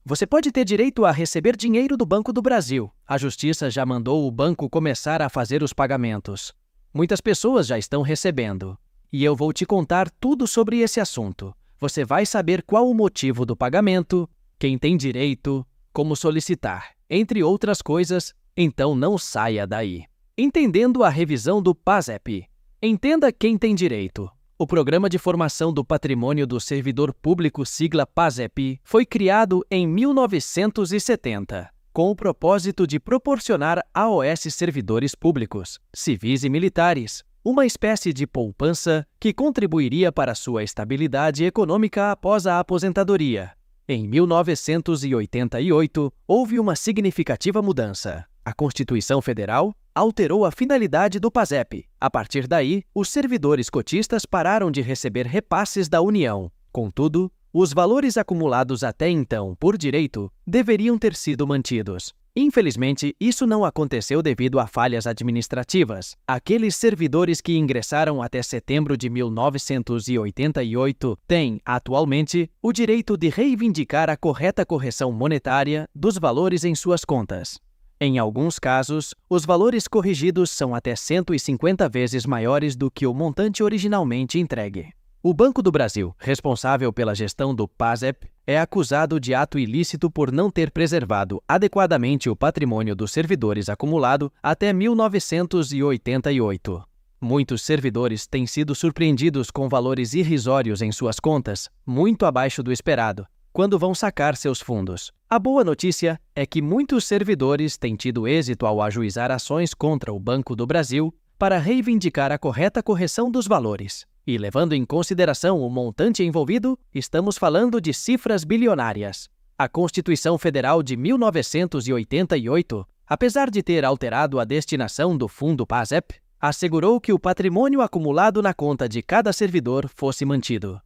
Você pode ter direito a receber dinheiro do Banco do Brasil. A Justiça já mandou o banco começar a fazer os pagamentos. Muitas pessoas já estão recebendo. E eu vou te contar tudo sobre esse assunto. Você vai saber qual o motivo do pagamento, quem tem direito, como solicitar, entre outras coisas, então não saia daí. Entendendo a revisão do PASEP. Entenda quem tem direito. O Programa de Formação do Patrimônio do Servidor Público, sigla PASEP, foi criado em 1970, com o propósito de proporcionar aos servidores públicos, civis e militares, uma espécie de poupança que contribuiria para sua estabilidade econômica após a aposentadoria. Em 1988, houve uma significativa mudança. A Constituição Federal alterou a finalidade do PASEP. A partir daí, os servidores cotistas pararam de receber repasses da União. Contudo, os valores acumulados até então por direito deveriam ter sido mantidos. Infelizmente, isso não aconteceu devido a falhas administrativas. Aqueles servidores que ingressaram até setembro de 1988 têm, atualmente, o direito de reivindicar a correta correção monetária dos valores em suas contas. Em alguns casos, os valores corrigidos são até 150 vezes maiores do que o montante originalmente entregue. O Banco do Brasil, responsável pela gestão do PASEP, é acusado de ato ilícito por não ter preservado adequadamente o patrimônio dos servidores acumulado até 1988. Muitos servidores têm sido surpreendidos com valores irrisórios em suas contas, muito abaixo do esperado, quando vão sacar seus fundos. A boa notícia é que muitos servidores têm tido êxito ao ajuizar ações contra o Banco do Brasil para reivindicar a correta correção dos valores. E levando em consideração o montante envolvido, estamos falando de cifras bilionárias. A Constituição Federal de 1988, apesar de ter alterado a destinação do fundo PASEP, assegurou que o patrimônio acumulado na conta de cada servidor fosse mantido.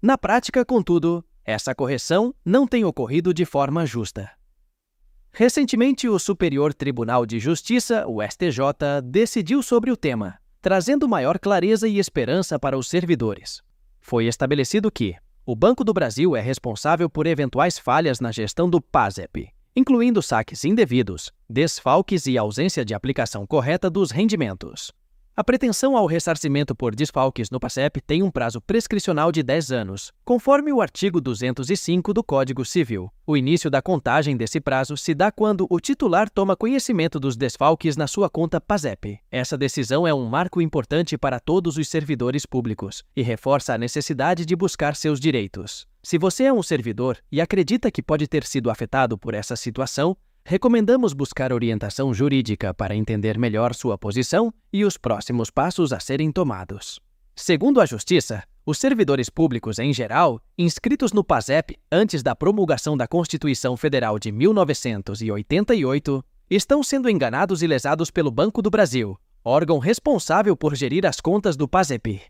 Na prática, contudo, essa correção não tem ocorrido de forma justa. Recentemente, o Superior Tribunal de Justiça, o STJ, decidiu sobre o tema, trazendo maior clareza e esperança para os servidores. Foi estabelecido que o Banco do Brasil é responsável por eventuais falhas na gestão do PASEP, incluindo saques indevidos, desfalques e ausência de aplicação correta dos rendimentos. A pretensão ao ressarcimento por desfalques no PASEP tem um prazo prescricional de 10 anos, conforme o artigo 205 do Código Civil. O início da contagem desse prazo se dá quando o titular toma conhecimento dos desfalques na sua conta PASEP. Essa decisão é um marco importante para todos os servidores públicos e reforça a necessidade de buscar seus direitos. Se você é um servidor e acredita que pode ter sido afetado por essa situação, recomendamos buscar orientação jurídica para entender melhor sua posição e os próximos passos a serem tomados. Segundo a Justiça, os servidores públicos em geral, inscritos no PASEP antes da promulgação da Constituição Federal de 1988, estão sendo enganados e lesados pelo Banco do Brasil, órgão responsável por gerir as contas do PASEP.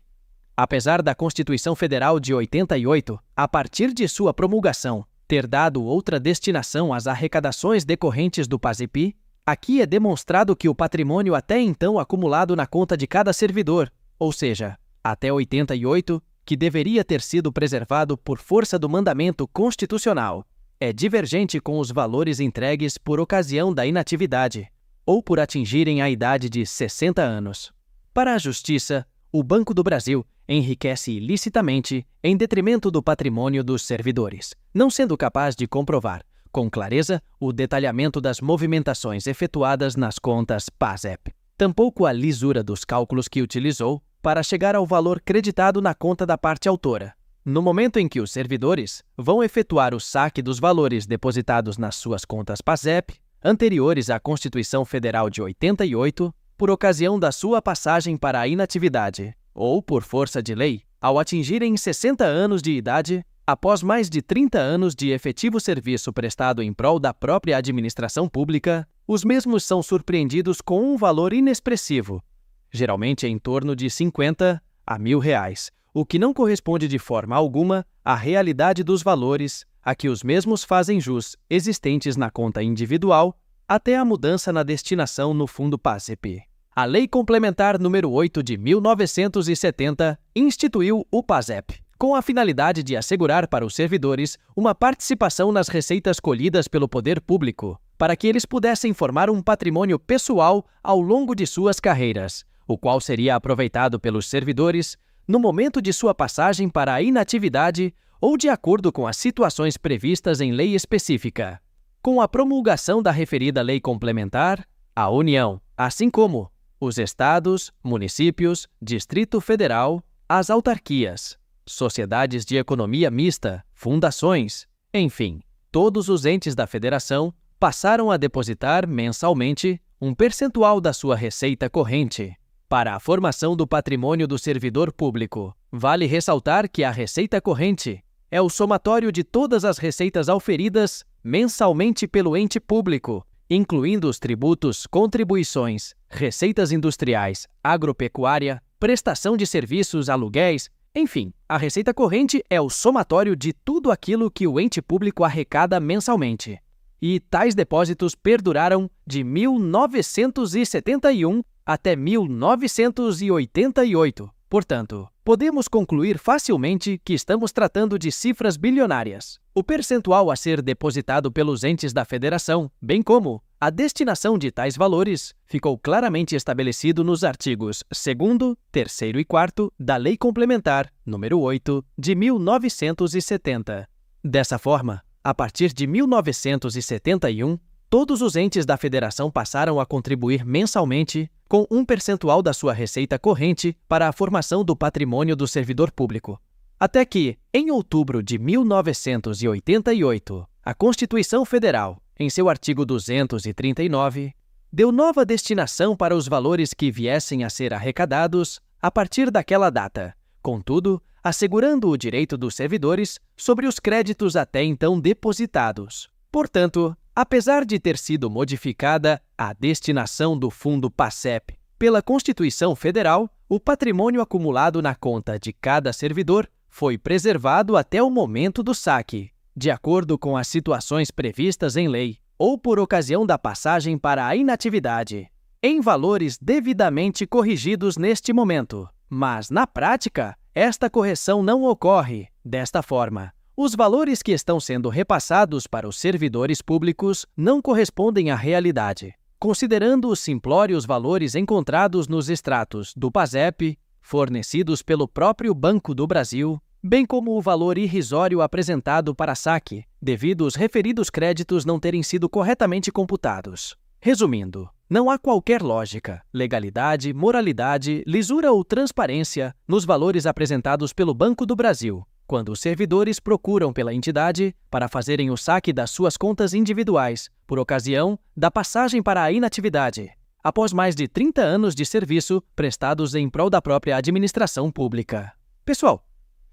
Apesar da Constituição Federal de 88, a partir de sua promulgação, ter dado outra destinação às arrecadações decorrentes do PASEP, aqui é demonstrado que o patrimônio até então acumulado na conta de cada servidor, ou seja, até 88, que deveria ter sido preservado por força do mandamento constitucional, é divergente com os valores entregues por ocasião da inatividade, ou por atingirem a idade de 60 anos. Para a Justiça, o Banco do Brasil enriquece ilicitamente em detrimento do patrimônio dos servidores, não sendo capaz de comprovar, com clareza, o detalhamento das movimentações efetuadas nas contas PASEP, tampouco a lisura dos cálculos que utilizou para chegar ao valor creditado na conta da parte autora. No momento em que os servidores vão efetuar o saque dos valores depositados nas suas contas PASEP, anteriores à Constituição Federal de 88, por ocasião da sua passagem para a inatividade, ou por força de lei, ao atingirem 60 anos de idade, após mais de 30 anos de efetivo serviço prestado em prol da própria administração pública, os mesmos são surpreendidos com um valor inexpressivo, geralmente em torno de 50 a R$1.000, o que não corresponde de forma alguma à realidade dos valores a que os mesmos fazem jus existentes na conta individual até a mudança na destinação no fundo PASEP. A Lei Complementar nº 8 de 1970 instituiu o PASEP, com a finalidade de assegurar para os servidores uma participação nas receitas colhidas pelo poder público, para que eles pudessem formar um patrimônio pessoal ao longo de suas carreiras, o qual seria aproveitado pelos servidores no momento de sua passagem para a inatividade ou de acordo com as situações previstas em lei específica. Com a promulgação da referida lei complementar, a União, assim como os estados, municípios, Distrito Federal, as autarquias, sociedades de economia mista, fundações, enfim, todos os entes da federação passaram a depositar mensalmente um percentual da sua receita corrente para a formação do patrimônio do servidor público. Vale ressaltar que a receita corrente é o somatório de todas as receitas auferidas mensalmente pelo ente público, incluindo os tributos, contribuições, receitas industriais, agropecuária, prestação de serviços, aluguéis, enfim, a receita corrente é o somatório de tudo aquilo que o ente público arrecada mensalmente. E tais depósitos perduraram de 1971 até 1988. Portanto, podemos concluir facilmente que estamos tratando de cifras bilionárias. O percentual a ser depositado pelos entes da federação, bem como a destinação de tais valores, ficou claramente estabelecido nos artigos 2º, 3º e 4º da Lei Complementar nº 8 de 1970. Dessa forma, a partir de 1971, todos os entes da federação passaram a contribuir mensalmente com um percentual da sua receita corrente para a formação do patrimônio do servidor público. Até que, em outubro de 1988, a Constituição Federal, em seu artigo 239, deu nova destinação para os valores que viessem a ser arrecadados a partir daquela data, contudo, assegurando o direito dos servidores sobre os créditos até então depositados. Portanto, apesar de ter sido modificada a destinação do Fundo PASEP pela Constituição Federal, o patrimônio acumulado na conta de cada servidor foi preservado até o momento do saque, de acordo com as situações previstas em lei, ou por ocasião da passagem para a inatividade, em valores devidamente corrigidos neste momento. Mas, na prática, esta correção não ocorre desta forma. Os valores que estão sendo repassados para os servidores públicos não correspondem à realidade, considerando os simplórios valores encontrados nos extratos do PASEP, fornecidos pelo próprio Banco do Brasil, bem como o valor irrisório apresentado para saque, devido os referidos créditos não terem sido corretamente computados. Resumindo, não há qualquer lógica, legalidade, moralidade, lisura ou transparência nos valores apresentados pelo Banco do Brasil, quando os servidores procuram pela entidade para fazerem o saque das suas contas individuais, por ocasião da passagem para a inatividade, após mais de 30 anos de serviço prestados em prol da própria administração pública. Pessoal,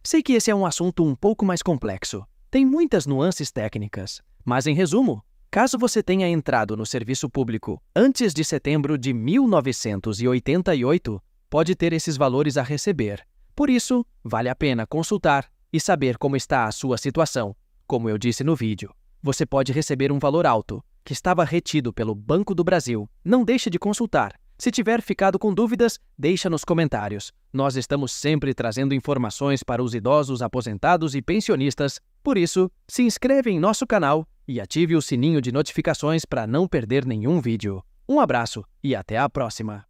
sei que esse é um assunto um pouco mais complexo, tem muitas nuances técnicas, mas em resumo, caso você tenha entrado no serviço público antes de setembro de 1988, pode ter esses valores a receber. Por isso, vale a pena consultar e saber como está a sua situação. Como eu disse no vídeo, você pode receber um valor alto, que estava retido pelo Banco do Brasil. Não deixe de consultar. Se tiver ficado com dúvidas, deixa nos comentários. Nós estamos sempre trazendo informações para os idosos, aposentados e pensionistas. Por isso, se inscreve em nosso canal e ative o sininho de notificações para não perder nenhum vídeo. Um abraço e até a próxima!